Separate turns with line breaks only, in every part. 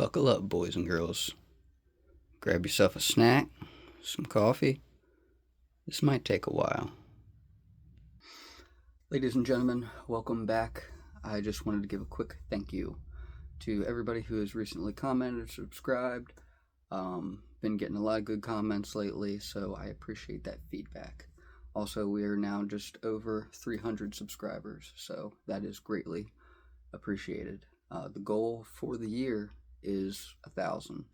Buckle up, boys and girls. Grab yourself a snack, some coffee. This might take a while. Ladies and gentlemen, welcome back. I just wanted to give a quick thank you to everybody who has recently commented, subscribed. Been getting a lot of good comments lately, so I appreciate that feedback. Also, we are now just over 300 subscribers, so that is greatly appreciated. The goal for the year is 1,000.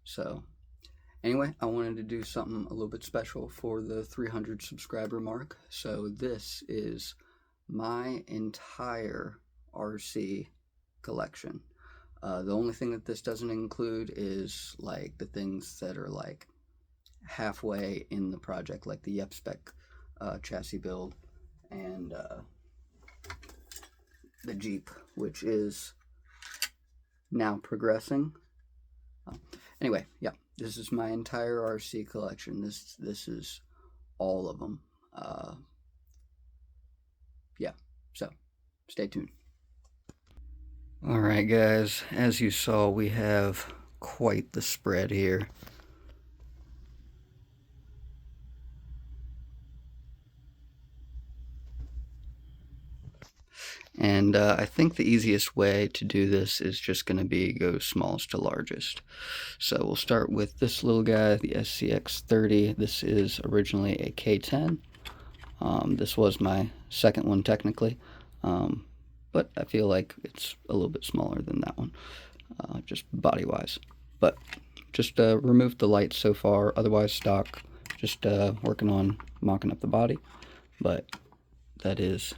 So anyway, I wanted to do something a little bit special for the 300 subscriber mark. So this is my entire RC collection. The only thing that this doesn't include is like the things that are like halfway in the project, like the Yep Spec chassis build and the Jeep, which is now progressing. Anyway, yeah, this is my entire RC collection. This is all of them. Yeah, so stay tuned. Alright guys, as you saw, we have quite the spread here. And I think the easiest way to do this is just going to be go smallest to largest. So we'll start with this little guy, the SCX30. This is originally a K10. This was my second one technically, but I feel like it's a little bit smaller than that one, just body-wise. But just removed the lights so far, otherwise stock. Just working on mocking up the body, but that is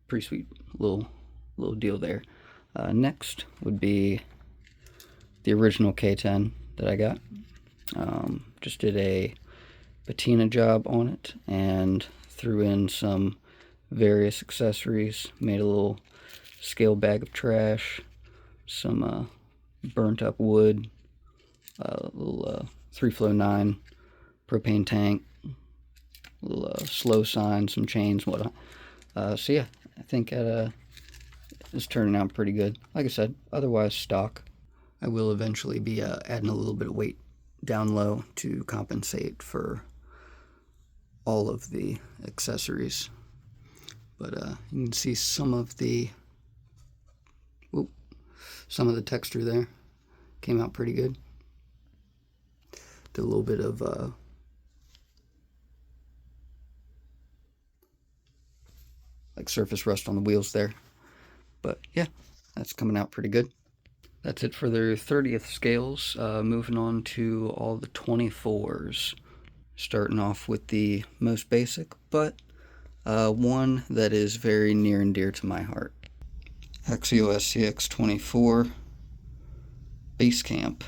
pretty sweet little deal there. Next would be the original K10 that I got. Just did a patina job on it and threw in some various accessories, made a little scale bag of trash, some burnt up wood, a little 3-flow 9 propane tank, a little slow sign, some chains, whatnot. So yeah, I think it's turning out pretty good. Like I said, otherwise stock. I will eventually be adding a little bit of weight down low to compensate for all of the accessories. But you can see some of the texture there. Came out pretty good. Did a little bit of like surface rust on the wheels there. But yeah, that's coming out pretty good. That's it for their 30th scales. Moving on to all the 24s. Starting off with the most basic, but one that is very near and dear to my heart. Axial SCX24 Base Camp.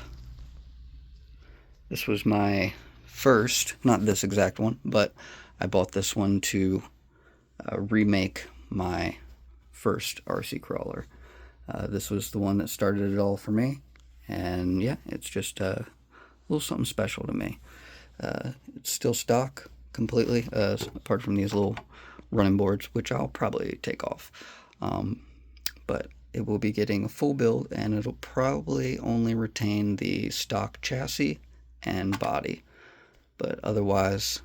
This was my first, not this exact one, but I bought this one to remake my first RC crawler. This was the one that started it all for me, and yeah, it's just a little something special to me. It's still stock completely, apart from these little running boards, which I'll probably take off. But it will be getting a full build, and it'll probably only retain the stock chassis and body. But otherwise,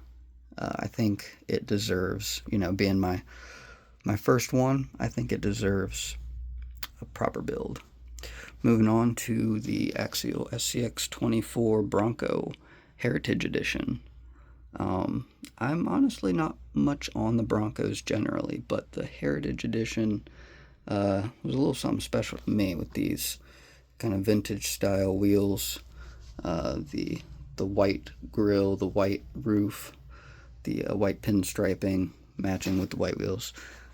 I think it deserves, being my first one, I think it deserves a proper build. Moving on to the Axial SCX24 Bronco Heritage Edition. I'm honestly not much on the Broncos generally, but the Heritage Edition was a little something special to me with these kind of vintage style wheels, the white grille, the white roof, the white pinstriping matching with the white wheels.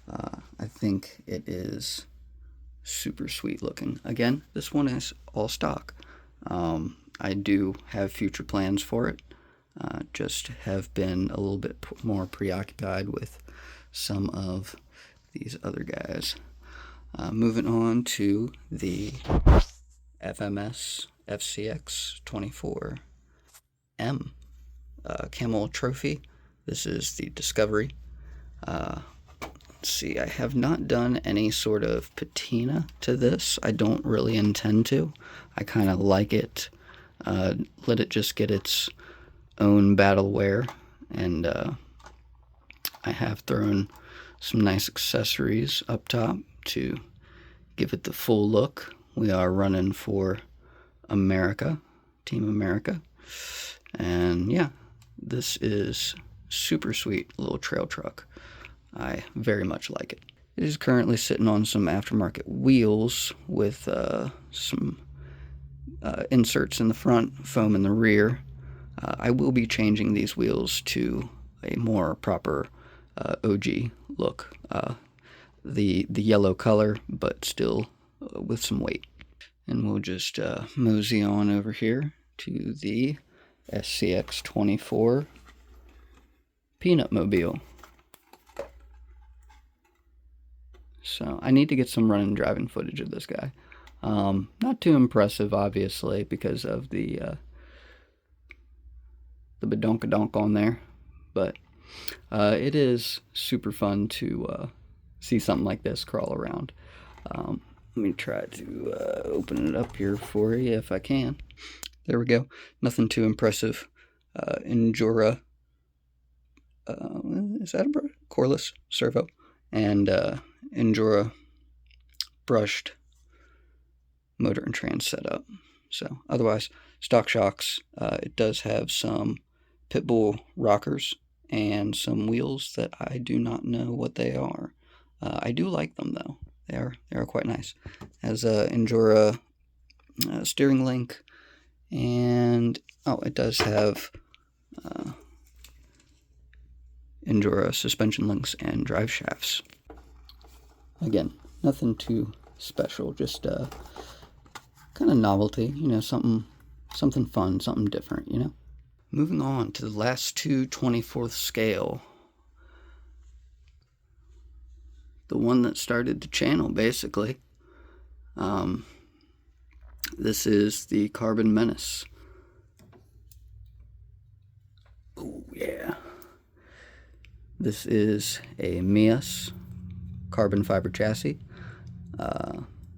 I think it is super sweet looking. Again, this one is all stock. I do have future plans for it. Just have been a little bit more preoccupied with some of these other guys. Moving on to the FMS FCX 24M Camel Trophy. This is the Discovery. let's see, I have not done any sort of patina to this. I don't really intend to. I kind of like it. Let it just get its own battle wear, and I have thrown some nice accessories up top to give it the full look. We are running for America, Team America, and yeah, this is super sweet little trail truck. I very much like it. It is currently sitting on some aftermarket wheels with some inserts in the front, foam in the rear. I will be changing these wheels to a more proper OG look. The yellow color, but still with some weight. And we'll just mosey on over here to the SCX24 Peanut Mobile. So I need to get some running and driving footage of this guy. Not too impressive, obviously, because of the badonkadonk on there, but it is super fun to see something like this crawl around. Let me try to open it up here for you if I can. There we go. Nothing too impressive. Endura, is that a cordless servo? And Endura brushed motor and trans setup. So otherwise, stock shocks. It does have some Pitbull rockers and some wheels that I do not know what they are. I do like them though. They are quite nice. Has a Endura steering link, and it does have Endura suspension links and drive shafts. Again, nothing too special, just kind of novelty, something fun, something different, Moving on to the last two 24th scale. The one that started the channel, basically. This is the Carbon Menace. Oh, yeah. This is a Mias carbon fiber chassis,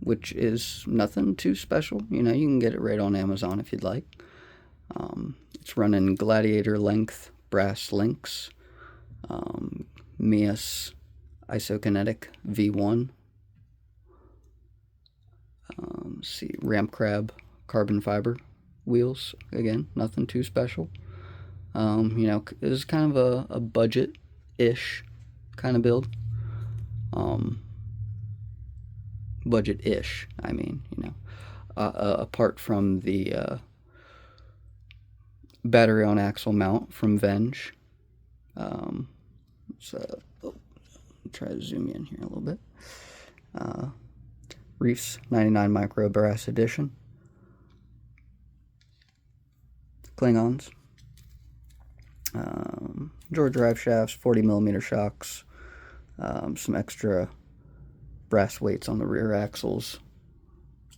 which is nothing too special. You can get it right on Amazon if you'd like. It's running Gladiator length brass links, Mias Isokinetic V1. Let's see, Ramp Crab carbon fiber wheels. Again, nothing too special. It is kind of a budget-ish kind of build. Budget-ish, I mean, apart from the battery on axle mount from Venge. Try to zoom in here a little bit. Reefs 99 micro brass edition. Klingons. George drive shafts, 40 millimeter shocks, some extra brass weights on the rear axles.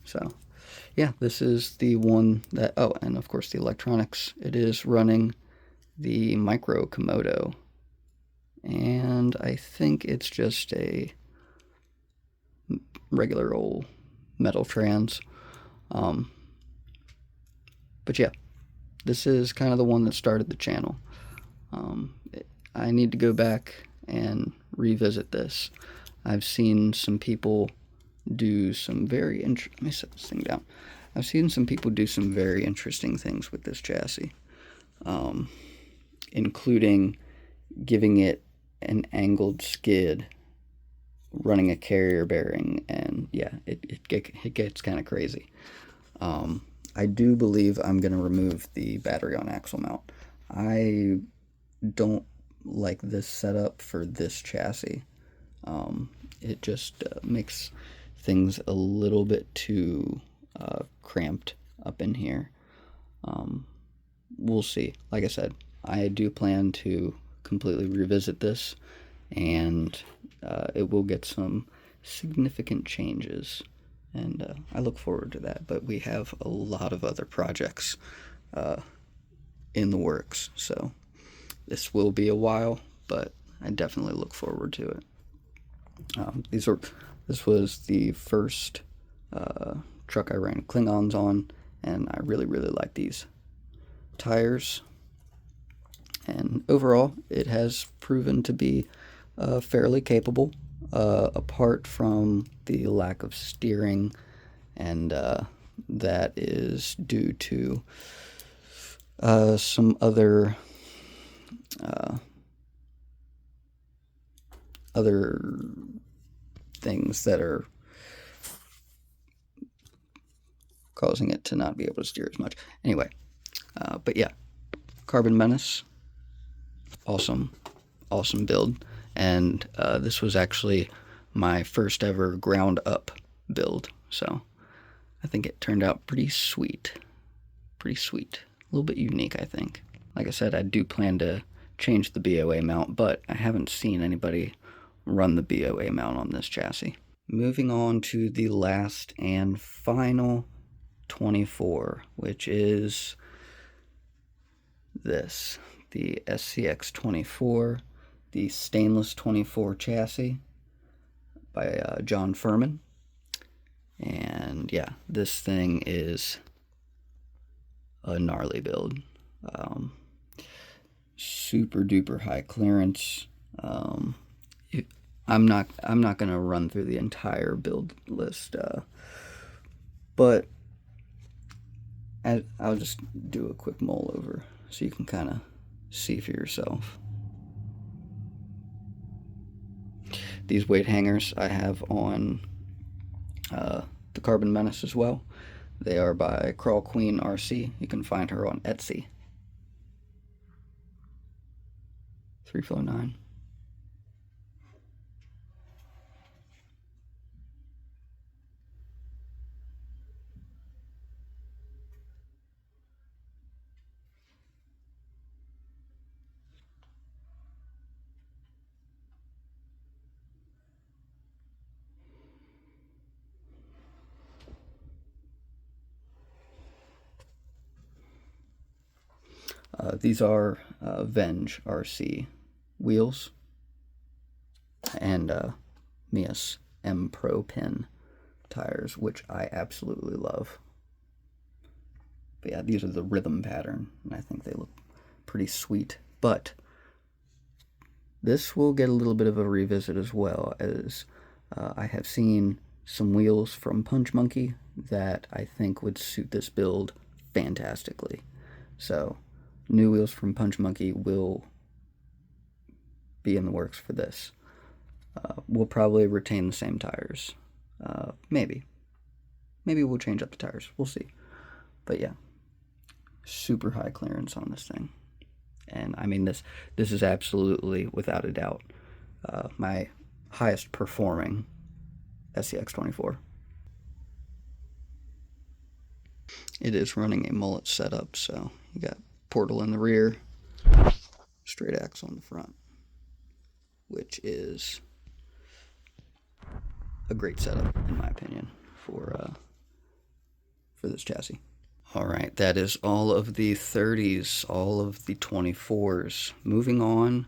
So yeah, this is the one that, and of course the electronics. It is running the Micro Komodo, and I think it's just a regular old metal trans. But yeah, this is kind of the one that started the channel. I need to go back and revisit this. I've seen some people do some very let me set this thing down. I've seen some people do some very interesting things with this chassis, including giving it an angled skid, running a carrier bearing, and yeah, it gets kind of crazy. I do believe I'm going to remove the battery on axle mount. I don't like this setup for this chassis. It just makes things a little bit too cramped up in here. We'll see. Like I said, I do plan to completely revisit this, and it will get some significant changes, and I look forward to that. But we have a lot of other projects in the works, so this will be a while, but I definitely look forward to it. This was the first truck I ran Klingons on, and I really like these tires. And overall, it has proven to be fairly capable, apart from the lack of steering, and that is due to some other things that are causing it to not be able to steer as much. Anyway, but yeah, Carbon Menace, awesome build. And this was actually my first ever ground up build, so I think it turned out pretty sweet. A little bit unique, I think. Like I said, I do plan to change the BOA mount, but I haven't seen anybody run the BOA mount on this chassis. Moving on to the last and final 24, which is this, the SCX 24, the stainless 24 chassis by John Furman. And yeah, this thing is a gnarly build. Super duper high clearance. I'm not gonna run through the entire build list, but I'll just do a quick mull over so you can kind of see for yourself. These weight hangers I have on the Carbon Menace as well. They are by Crawl Queen RC. You can find her on Etsy. 349. These are Venge RC wheels and Mias M Pro Pin tires, which I absolutely love. But yeah, these are the rhythm pattern, and I think they look pretty sweet. But this will get a little bit of a revisit as well, as I have seen some wheels from Punch Monkey that I think would suit this build fantastically. So new wheels from Punch Monkey will be in the works for this. We'll probably retain the same tires. Maybe we'll change up the tires. We'll see. But yeah, super high clearance on this thing. And I mean, this is absolutely, without a doubt, my highest performing SCX 24. It is running a mullet setup, so you got portal in the rear, straight axle on the front, which is a great setup in my opinion for this chassis. All right, that is all of the 30s, all of the 24s. Moving on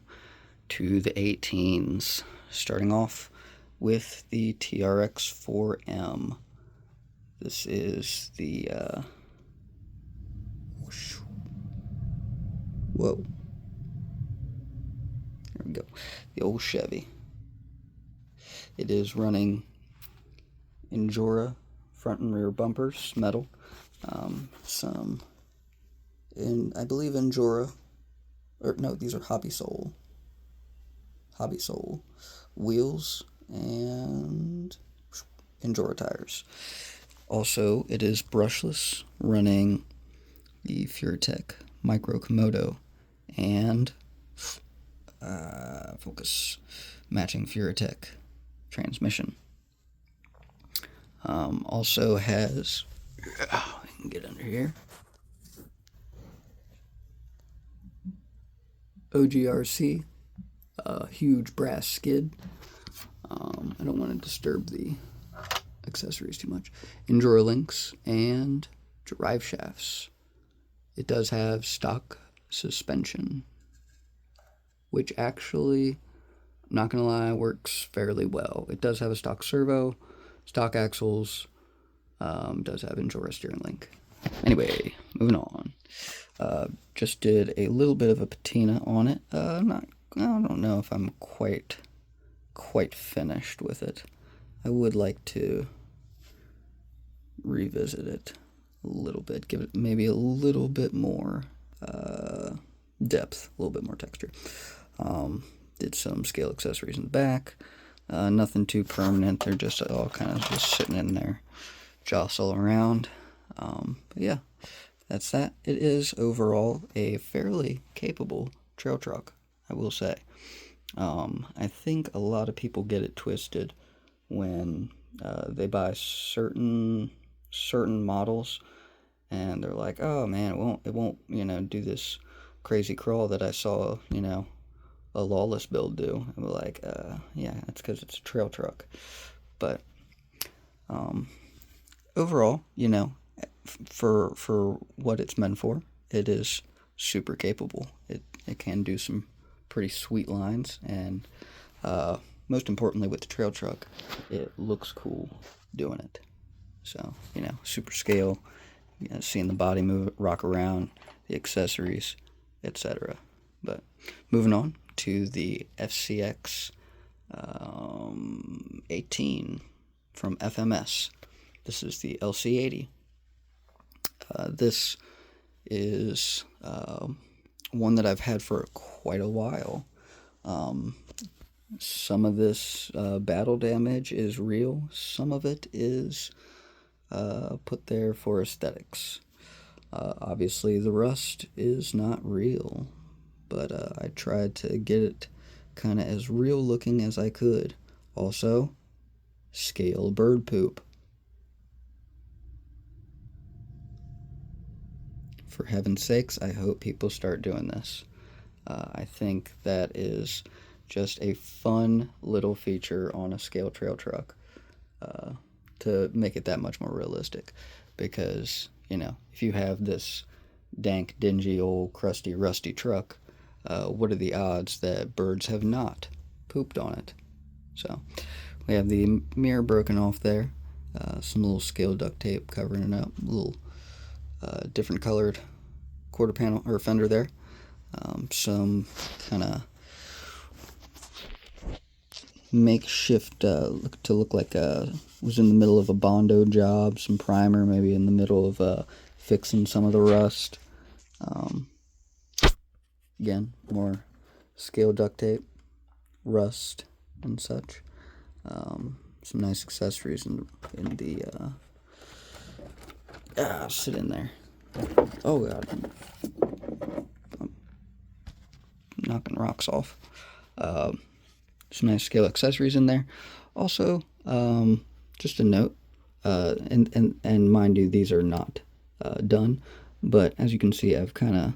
to the 18s, starting off with the TRX 4M. This is the whoa, there we go, the old Chevy. It is running Injora front and rear bumpers, metal, some, I believe Injora, or no, these are Hobby Soul wheels, and Injora tires. Also, it is brushless, running the Furitech Micro Komodo and focus, matching Furitech transmission. Also has, I can get under here, OGRC, huge brass skid. I don't want to disturb the accessories too much. Injora links and drive shafts. It does have stock suspension, which actually not gonna lie, works fairly well. It does have a stock servo, stock axles, does have Endura steering link. Anyway, moving on. Just did a little bit of a patina on it. I don't know if I'm quite finished with it. I would like to revisit it a little bit, give it maybe a little bit more depth, a little bit more texture. Did some scale accessories in the back. Nothing too permanent. They're just all kind of just sitting in there, jostle around. But yeah, that's that. It is overall a fairly capable trail truck, I will say. I think a lot of people get it twisted when they buy certain models, and they're like, oh man, it won't do this crazy crawl that I saw a Lawless build do. And we're like, yeah, that's because it's a trail truck. But overall, for what it's meant for, it is super capable. It can do some pretty sweet lines, and most importantly with the trail truck, it looks cool doing it. So, super scale, seeing the body move, rock around, the accessories, etc. But moving on to the FCX 18 from FMS. This is the LC80. This is one that I've had for quite a while. Some of this battle damage is real. Some of it is put there for aesthetics. Obviously, the rust is not real, but I tried to get it kind of as real looking as I could. Also, scale bird poop. For heaven's sakes, I hope people start doing this. I think that is just a fun little feature on a scale trail truck to make it that much more realistic. Because, if you have this dank, dingy, old, crusty, rusty truck, what are the odds that birds have not pooped on it? So, we have the mirror broken off there, some little scale duct tape covering it up, a little different colored quarter panel or fender there, some kind of makeshift look like was in the middle of a Bondo job, some primer maybe in the middle of fixing some of the rust. Again, more scale duct tape, rust, and such. Some nice accessories in the sit in there. Oh god, I'm knocking rocks off. Some nice scale accessories in there. Also, just a note, and mind you, these are not done, but as you can see, I've kind of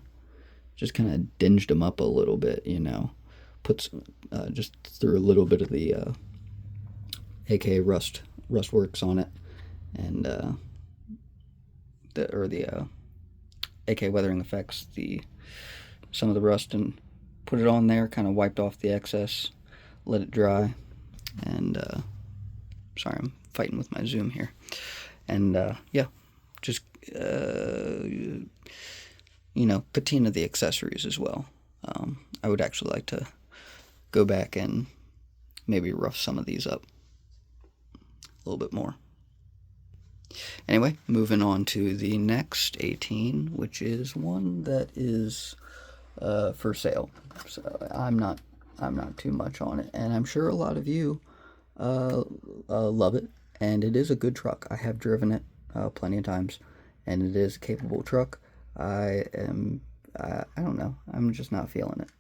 dinged them up a little bit, put some, just threw a little bit of the AK rust works on it, and the AK weathering effects, some of the rust, and put it on there, kind of wiped off the excess, let it dry, and sorry, I'm fighting with my zoom here, and yeah, just patina the accessories as well. I would actually like to go back and maybe rough some of these up a little bit more. Anyway, moving on to the next 18, which is one that is for sale. So I'm not too much on it, and I'm sure a lot of you love it, and it is a good truck. I have driven it plenty of times, and it is a capable truck. I don't know. I'm just not feeling it.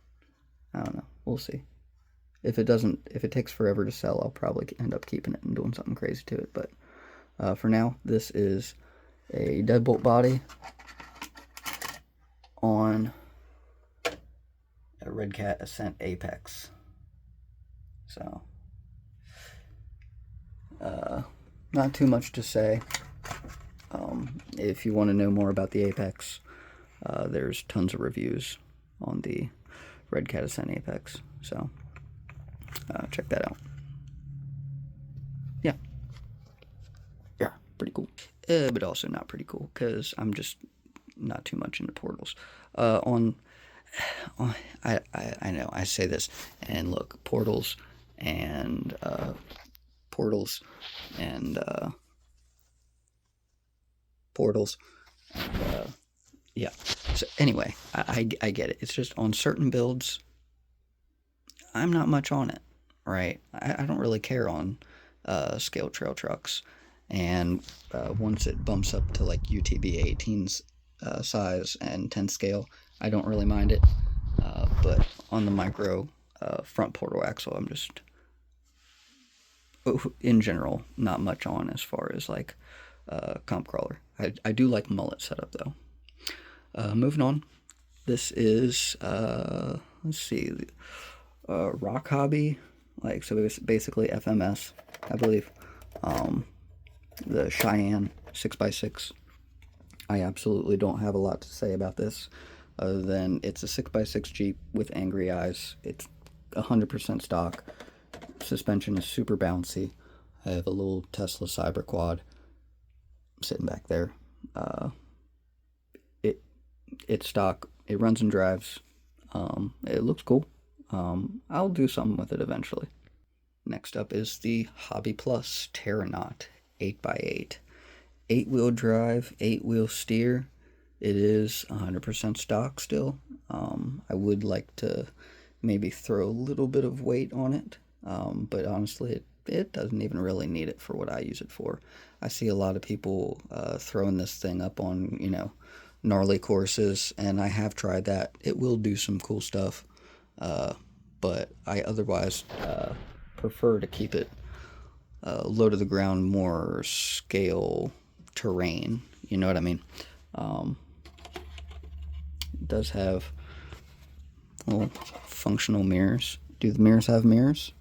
I don't know. We'll see. If it takes forever to sell, I'll probably end up keeping it and doing something crazy to it. But for now, this is a deadbolt body on a Red Cat Ascent Apex. So, not too much to say. If you want to know more about the Apex, there's tons of reviews on the Red Cat Ascent Apex. So, Check that out. Yeah. Yeah, pretty cool. But also not pretty cool because I'm just not too much into portals. On I know I say this, and look, and portals and portals and yeah. So anyway, I get it. It's just on certain builds, I'm not much on it, right? I don't really care on scale trail trucks, and once it bumps up to like UTB 18's size and 10 scale, I don't really mind it. But on the micro front portal axle, I'm just, in general, not much on as far as like comp crawler. I do like mullet setup though. Moving on, this is let's see, Rock Hobby, like, so it's basically FMS, I believe. The Cheyenne 6x6. I absolutely don't have a lot to say about this other than it's a 6x6 Jeep with angry eyes. It's 100% stock. Suspension is super bouncy. I have a little Tesla Cyber Quad sitting back there. It's stock. It runs and drives. It looks cool. I'll do something with it eventually. Next up is the Hobby Plus Terranaut 8x8. 8-wheel drive, 8-wheel steer. It is 100% stock still. I would like to maybe throw a little bit of weight on it, but honestly, it doesn't even really need it for what I use it for. I see a lot of people throwing this thing up on, gnarly courses, and I have tried that. It will do some cool stuff, but I otherwise prefer to keep it low to the ground, more scale terrain. You know what I mean? It does have little functional mirrors. Do the mirrors have mirrors?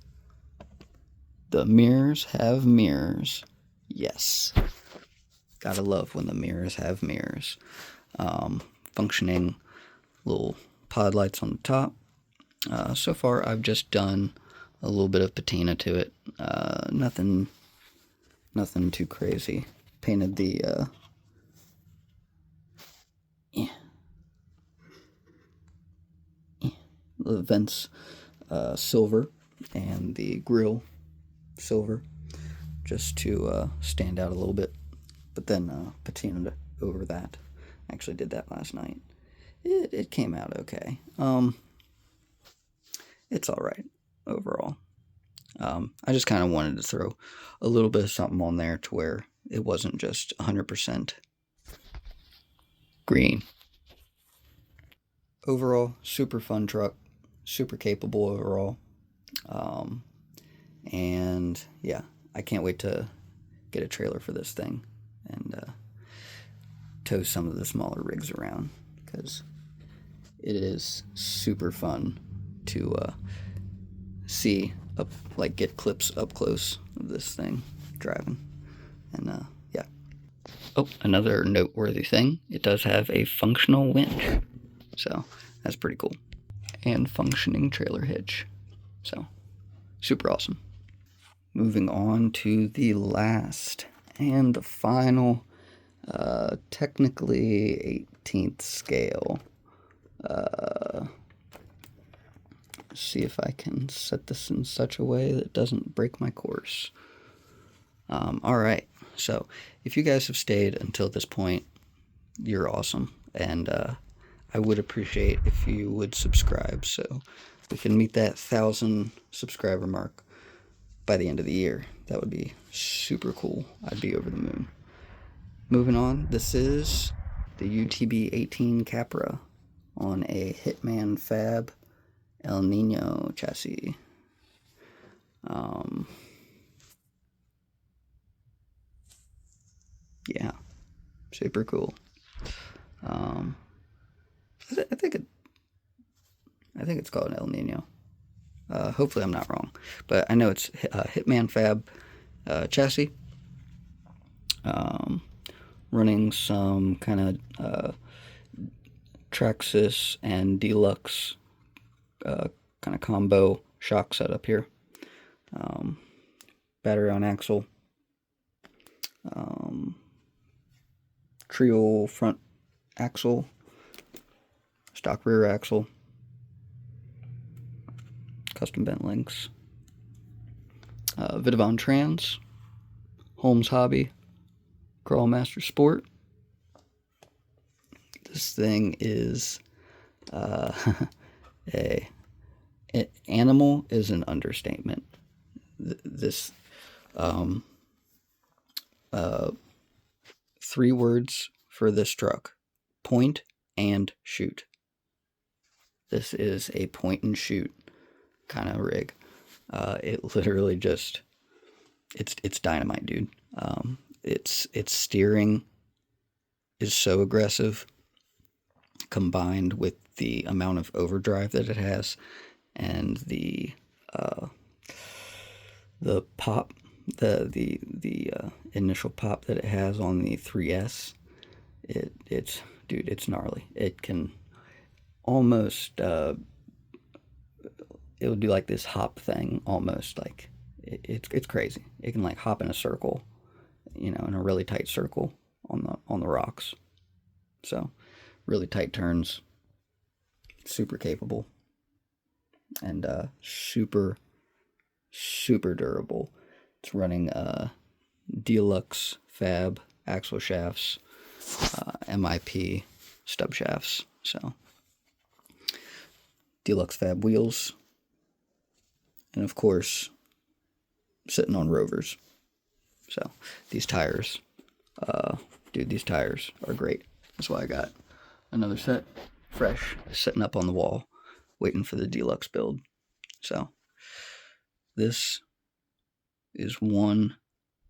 The mirrors have mirrors. Yes. Gotta love when the mirrors have mirrors. Functioning little pod lights on the top. So far, I've just done a little bit of patina to it. Nothing too crazy. Painted the the vents silver and the grill silver, just to stand out a little bit. But then patinaed over that. Actually did that last night. It came out okay. It's all right overall. I just kind of wanted to throw a little bit of something on there to where it wasn't just 100% green. Overall, super fun truck, super capable overall. And yeah, I can't wait to get a trailer for this thing and tow some of the smaller rigs around, because it is super fun to see up, like, get clips up close of this thing driving. And yeah. Oh, another noteworthy thing, it does have a functional winch, so that's pretty cool, and functioning trailer hitch, so super awesome. Moving on to the last and the final, technically 18th scale. See if I can set this in such a way that it doesn't break my course. Alright, so if you guys have stayed until this point, you're awesome, and I would appreciate if you would subscribe so we can meet that 1,000 subscriber mark by the end of the year. That would be super cool. I'd be over the moon. Moving on, this is the UTB 18 Capra on a Hitman Fab El Nino chassis. Yeah, super cool. I think it's called an El Nino. Hopefully I'm not wrong, but I know it's Hitman Fab chassis. Running some kind of Traxxas and Deluxe kind of combo shock setup here. battery on axle, trio front axle, stock rear axle, custom bent links, Vidavon Trans, Holmes Hobby, Crawl Master Sport. This thing is animal is an understatement. This 3 words for this truck: point and shoot. This is a point and shoot kind of rig. It literally just it's dynamite, dude. Its steering is so aggressive, combined with the amount of overdrive that it has, and the pop, the initial pop that it has on the 3S. It's dude, it's gnarly. It can almost it'll do like this hop thing, almost like it's crazy. It can like hop in a circle, in a really tight circle on the rocks. So really tight turns, super capable, and super durable. It's running deluxe fab axle shafts, MIP stub shafts, so deluxe fab wheels, and of course sitting on Rovers. So these tires, dude, these tires are great. That's why I got another set fresh sitting up on the wall waiting for the deluxe build. So this is one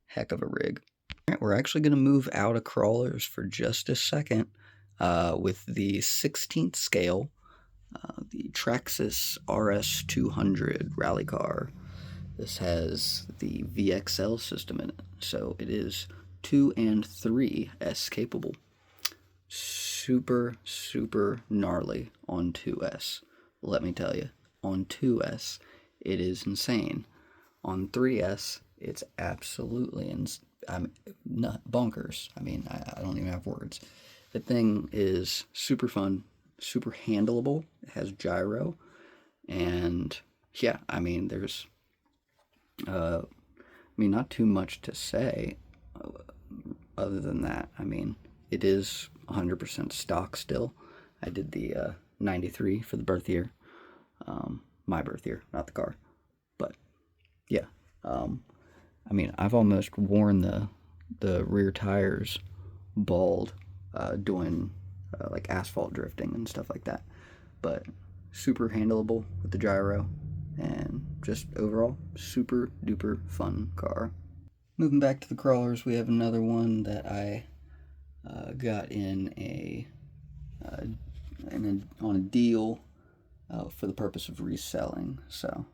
heck of a rig. All right, we're actually going to move out of crawlers for just a second with the 16th scale, the Traxxas RS200 rally car. This has the VXL system in it, so it is 2 and 3S capable. Super gnarly on 2S. Let me tell you, on 2S, it is insane. On 3S, it's absolutely bonkers. I mean, I don't even have words. The thing is super fun, super handleable. It has gyro, and yeah, I mean, there's, not too much to say other than that. I mean, it is 100% stock still. I did the 93 for the birth year, my birth year, not the car. But yeah, I've almost worn the rear tires bald doing like asphalt drifting and stuff like that. But super handleable with the gyro, and just overall super duper fun car. Moving back to the crawlers, we have another one that I got on a deal for the purpose of reselling. So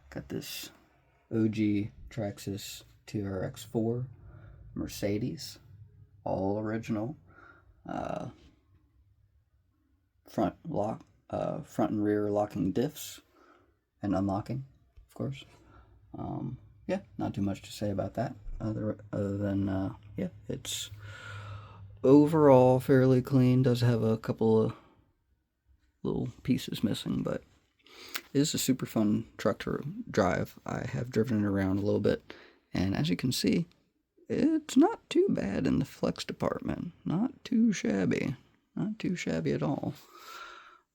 got this OG Traxxas TRX4 Mercedes, all original, front and rear locking diffs and unlocking, of course. Yeah, not too much to say about that other than yeah, it's overall fairly clean. Does have a couple of little pieces missing, but it is a super fun truck to drive. I have driven it around a little bit, and as you can see, it's not too bad in the flex department. Not too shabby at all.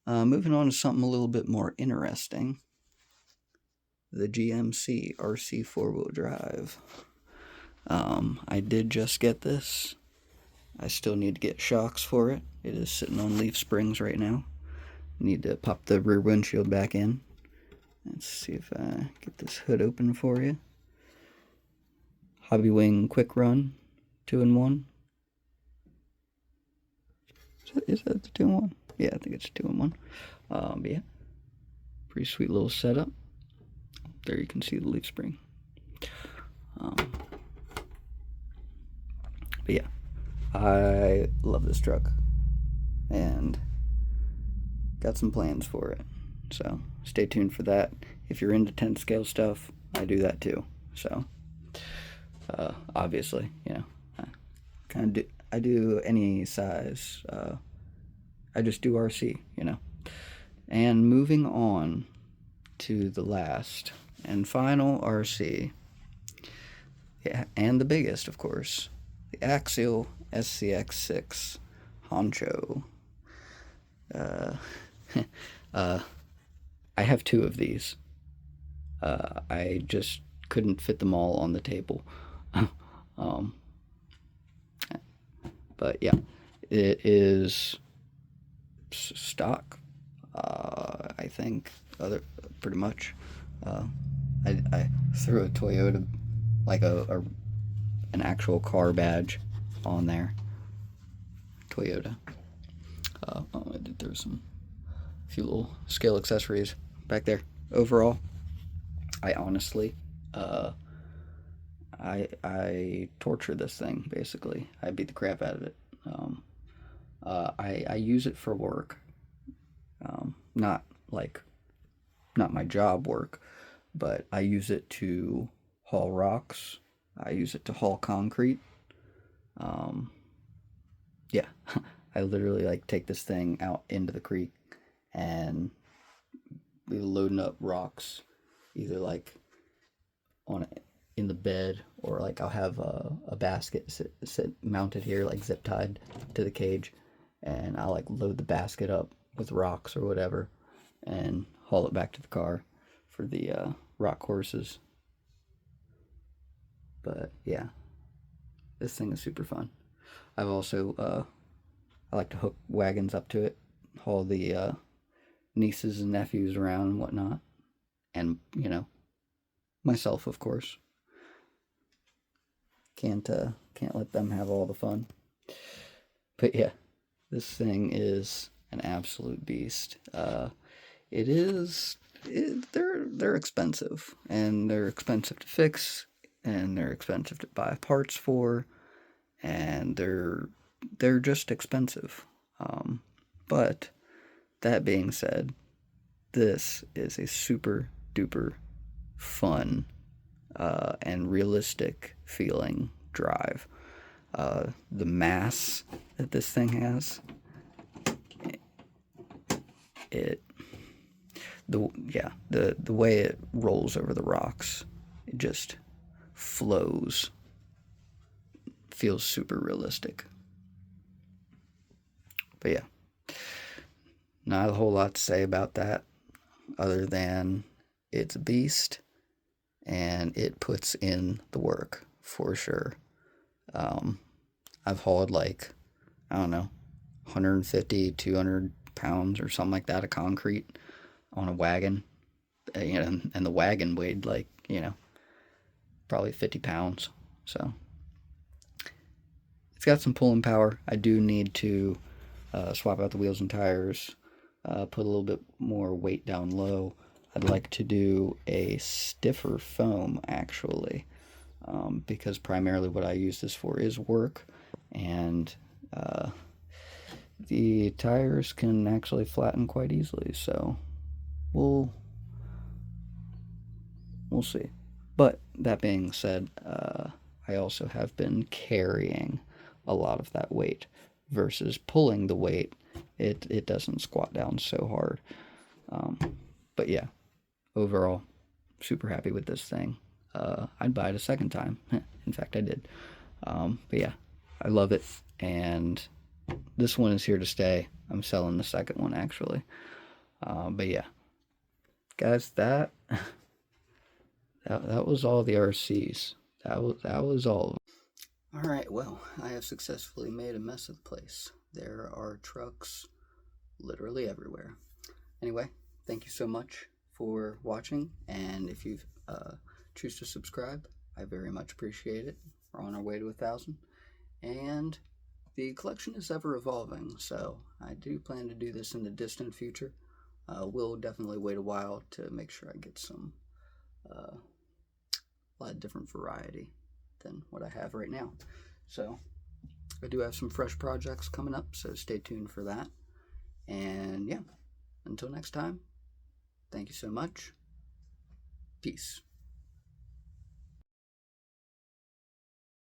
Moving on to something a little bit more interesting. The GMC RC 4-wheel drive. I did just get this. I still need to get shocks for it. It is sitting on leaf springs right now. Need to pop the rear windshield back in. Let's see if I get this hood open for you. Hobby Wing Quick Run 2-in-1. Is that the 2-in-1? Yeah, I think it's 2-in-1. But yeah, pretty sweet little setup. There you can see the leaf spring. But yeah, I love this truck and got some plans for it. So stay tuned for that. If you're into 10 scale stuff, I do that too. So obviously, I kind of do. I do any size. I just do RC. And moving on to the last and final RC, yeah, and the biggest, of course, the Axial SCX6 Honcho. Uh, I have two of these. I just couldn't fit them all on the table. um, but yeah, it is stock. I think pretty much. I threw a Toyota, like an actual car badge on there. Toyota. I did throw a few little scale accessories back there. Overall, I honestly, I torture this thing basically. I beat the crap out of it. I use it for work, not like not my job work, but I use it to haul rocks. I use it to haul concrete. Um, yeah, I literally like take this thing out into the creek and be loading up rocks, either like on in the bed, or like I'll have a basket sit mounted here, like zip tied to the cage, and I'll like load the basket up with rocks or whatever, and haul it back to the car for the rock courses. But yeah, this thing is super fun. I've also I like to hook wagons up to it, haul the nieces and nephews around and whatnot, and myself, of course. Can't let them have all the fun. But yeah, this thing is an absolute beast. It is. They're expensive, and they're expensive to fix, and they're expensive to buy parts for, and they're just expensive. But that being said, this is a super duper fun and realistic feeling drive. The mass that this thing has, it the way it rolls over the rocks, it just flows. Feels super realistic. But yeah, not a whole lot to say about that other than it's a beast and it puts in the work for sure. Um, I've hauled like, I don't know, 150, 200 pounds or something like that of concrete on a wagon. And the wagon weighed like, probably 50 pounds. So it's got some pulling power. I do need to swap out the wheels and tires, put a little bit more weight down low. I'd like to do a stiffer foam actually, because primarily what I use this for is work, and the tires can actually flatten quite easily. So we'll see. But that being said, I also have been carrying a lot of that weight versus pulling the weight. It doesn't squat down so hard. But yeah, overall, super happy with this thing. I'd buy it a second time. In fact, I did. But yeah, I love it, and this one is here to stay. I'm selling the second one actually. But yeah, guys, that was all the RCs. That was all of them. All right, well, I have successfully made a mess of the place. There are trucks literally everywhere. Anyway, thank you so much for watching, and if you choose to subscribe, I very much appreciate it. We're on our way to 1,000, and the collection is ever evolving, so I do plan to do this in the distant future. We'll definitely wait a while to make sure I get some a lot of different variety than what I have right now. So I do have some fresh projects coming up, so stay tuned for that. And yeah, until next time, thank you so much. Peace.